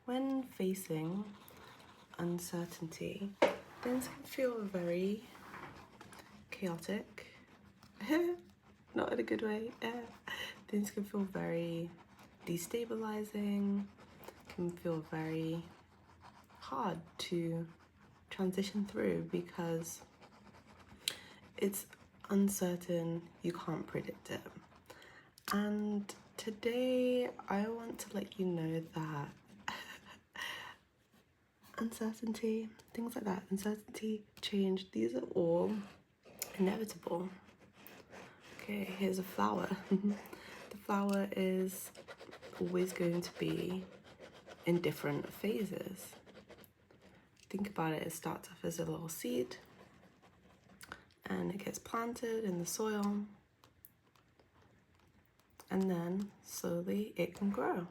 When facing uncertainty, things can feel very chaotic. Not in a good way. Things can feel very destabilizing, can feel very hard to transition through because it's uncertain, you can't predict it. And today I want to let you know that uncertainty, things like that, uncertainty, change, these are all inevitable. Okay, here's a flower. The flower is always going to be in different phases. Think about it, it starts off as a little seed and it gets planted in the soil, and then slowly it can grow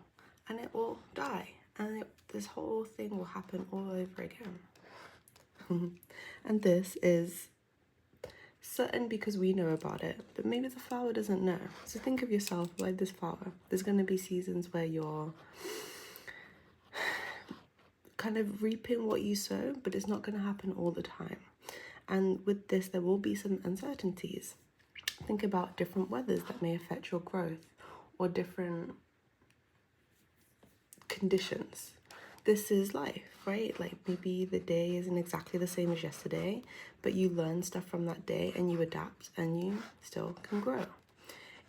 and it will die, and this whole thing will happen all over again. And this is certain because we know about it, but maybe the flower doesn't know. So think of yourself like this flower. There's going to be seasons where you're kind of reaping what you sow, but it's not going to happen all the time. And with this, there will be some uncertainties. Think about different weathers that may affect your growth or different conditions. This is life, right? Like maybe the day isn't exactly the same as yesterday, but you learn stuff from that day and you adapt and you still can grow.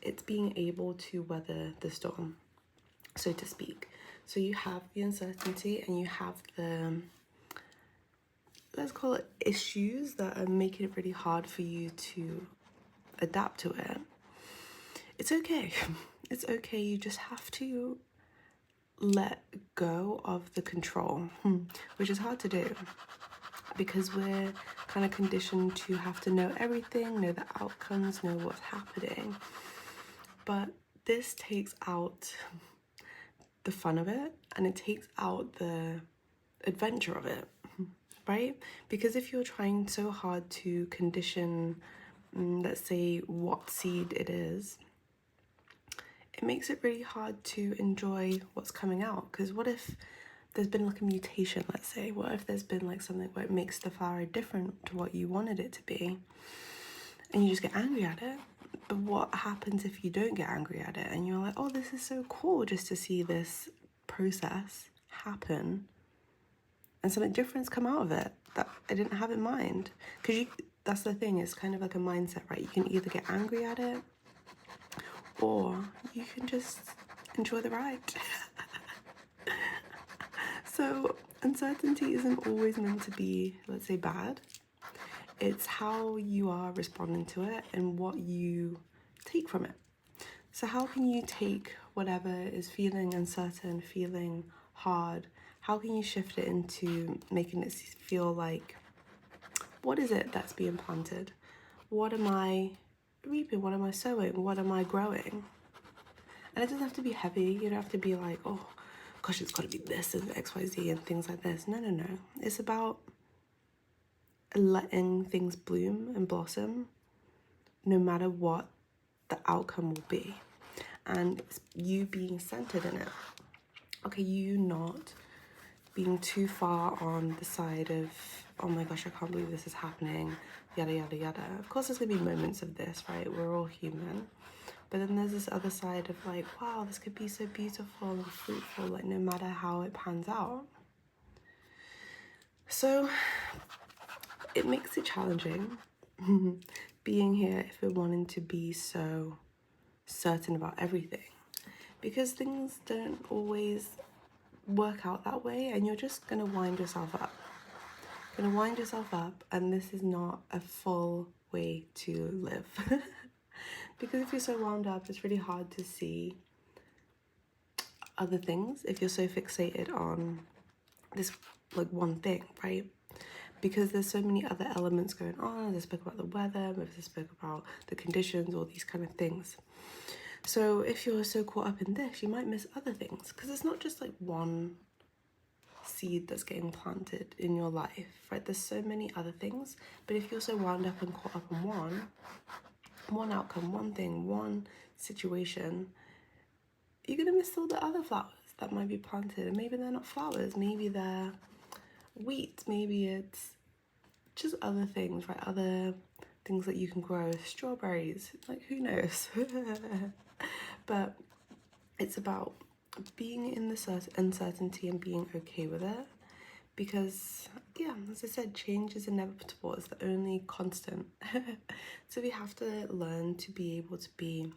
It's being able to weather the storm, so to speak. So you have the uncertainty and you have the, let's call it, issues that are making it really hard for you to adapt to it. It's okay. It's okay. You just have to let go of the control, which is hard to do because we're kind of conditioned to have to know everything, know the outcomes, know what's happening. But this takes out the fun of it and it takes out the adventure of it, right? Because if you're trying so hard to condition, let's say, what seed it is, it makes it really hard to enjoy what's coming out. Because what if there's been like a mutation, let's say? What if there's been like something where it makes the flower different to what you wanted it to be and you just get angry at it? But what happens if you don't get angry at it and you're like, oh, this is so cool just to see this process happen and something different's come out of it that I didn't have in mind? Because that's the thing, it's kind of like a mindset, right? You can either get angry at it or you can just enjoy the ride. So uncertainty isn't always meant to be, let's say, bad. It's how you are responding to it and what you take from it. So how can you take whatever is feeling uncertain, feeling hard, how can you shift it into making it feel like, what is it that's being planted? What am I reaping? What am I sowing? What am I growing? And it doesn't have to be heavy. You don't have to be like, oh gosh, it's got to be this and XYZ and things like this. No. It's about letting things bloom and blossom no matter what the outcome will be. And it's you being centered in it. Okay, you not being too far on the side of, oh my gosh, I can't believe this is happening, yada, yada, yada. Of course, there's going to be moments of this, right? We're all human. But then there's this other side of like, wow, this could be so beautiful and fruitful, like no matter how it pans out. So it makes it challenging being here if we're wanting to be so certain about everything, because things don't always work out that way and you're just going to wind yourself up. You're going to wind yourself up, and this is not a full way to live. Because if you're so wound up, it's really hard to see other things if you're so fixated on this like one thing, right? Because there's so many other elements going on. They spoke about the weather, maybe they spoke about the conditions, all these kind of things. So if you're so caught up in this, you might miss other things, because it's not just like one seed that's getting planted in your life, right? There's so many other things, but if you're so wound up and caught up in one outcome, one thing, one situation, you're gonna miss all the other flowers that might be planted, and maybe they're not flowers, maybe they're wheat, maybe it's just other things, right? Other things that you can grow, strawberries, like who knows? But it's about being in the uncertainty and being okay with it, because yeah, as I said, change is inevitable. It's the only constant. So we have to learn to be able to be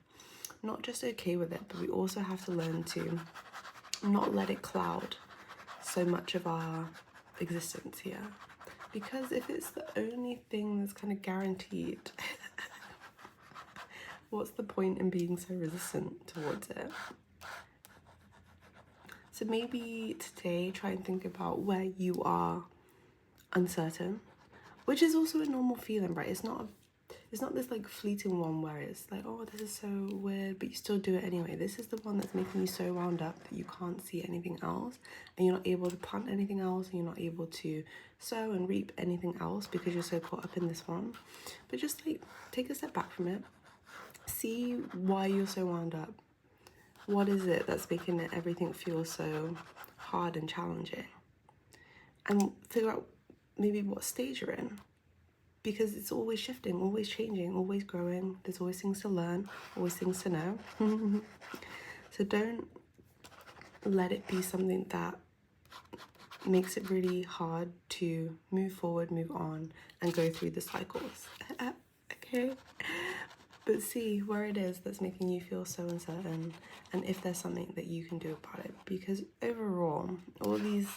not just okay with it, but we also have to learn to not let it cloud so much of our existence here. Because if it's the only thing that's kind of guaranteed, what's the point in being so resistant towards it? So maybe today try and think about where you are uncertain, which is also a normal feeling, right? It's not this like fleeting one where it's like, oh, this is so weird, but you still do it anyway. This is the one that's making you so wound up that you can't see anything else, and you're not able to plant anything else, and you're not able to sow and reap anything else because you're so caught up in this one. But just like take a step back from it, see why you're so wound up. What is it that's making everything feel so hard and challenging? And figure out maybe what stage you're in. Because it's always shifting, always changing, always growing. There's always things to learn, always things to know. So don't let it be something that makes it really hard to move forward, move on, and go through the cycles. Okay? But see where it is that's making you feel so uncertain, and if there's something that you can do about it. Because overall, all these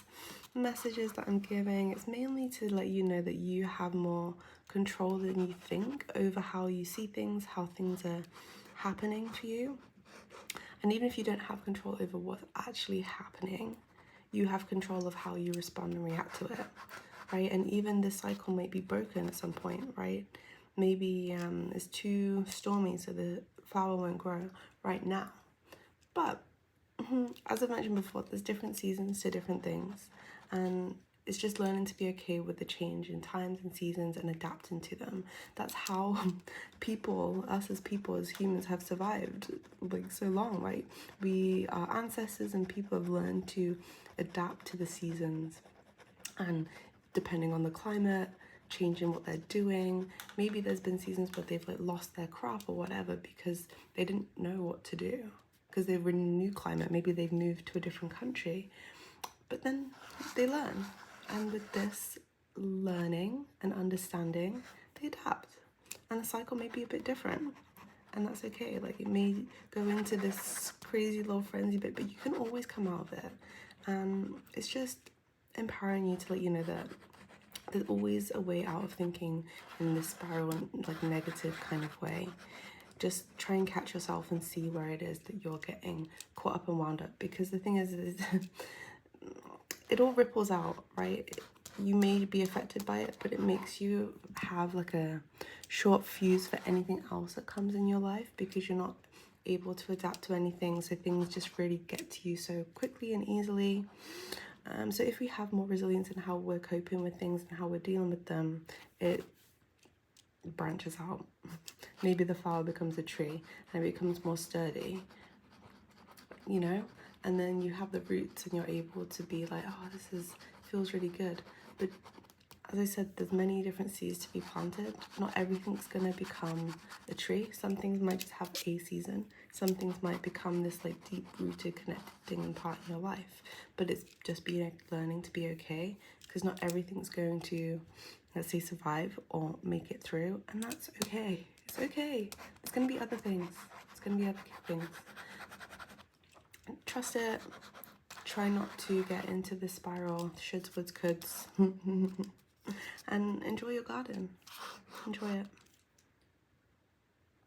messages that I'm giving, it's mainly to let you know that you have more control than you think over how you see things, how things are happening for you. And even if you don't have control over what's actually happening, you have control of how you respond and react to it, right? And even this cycle might be broken at some point, right? Maybe it's too stormy, so the flower won't grow right now. But as I mentioned before, there's different seasons to different things, and it's just learning to be okay with the change in times and seasons and adapting to them. That's how us as people, as humans, have survived like so long, right? Our ancestors and people have learned to adapt to the seasons, and depending on the climate, changing what they're doing. Maybe there's been seasons where they've like lost their crop or whatever because they didn't know what to do, because they were in a new climate. Maybe they've moved to a different country, but then they learn, and with this learning and understanding, they adapt, and the cycle may be a bit different, and that's okay. Like, it may go into this crazy little frenzy bit, but you can always come out of it. It's just empowering you to let you know that there's always a way out of thinking in this spiral and like negative kind of way. Just try and catch yourself and see where it is that you're getting caught up and wound up, because the thing is it all ripples out, right? You may be affected by it, but it makes you have like a short fuse for anything else that comes in your life, because you're not able to adapt to anything. So things just really get to you so quickly and easily. So if we have more resilience in how we're coping with things and how we're dealing with them, it branches out. Maybe the flower becomes a tree and it becomes more sturdy, you know? And then you have the roots and you're able to be like, oh, feels really good. But as I said, there's many different seeds to be planted. Not everything's gonna become a tree. Some things might just have a season. Some things might become this like deep-rooted, connected thing and part of your life. But it's just learning to be okay, because not everything's going to, let's say, survive or make it through, and that's okay. It's okay. It's gonna be other things. It's gonna be other things. Trust it. Try not to get into the spiral, shoulds, woulds, coulds. And enjoy your garden. Enjoy it.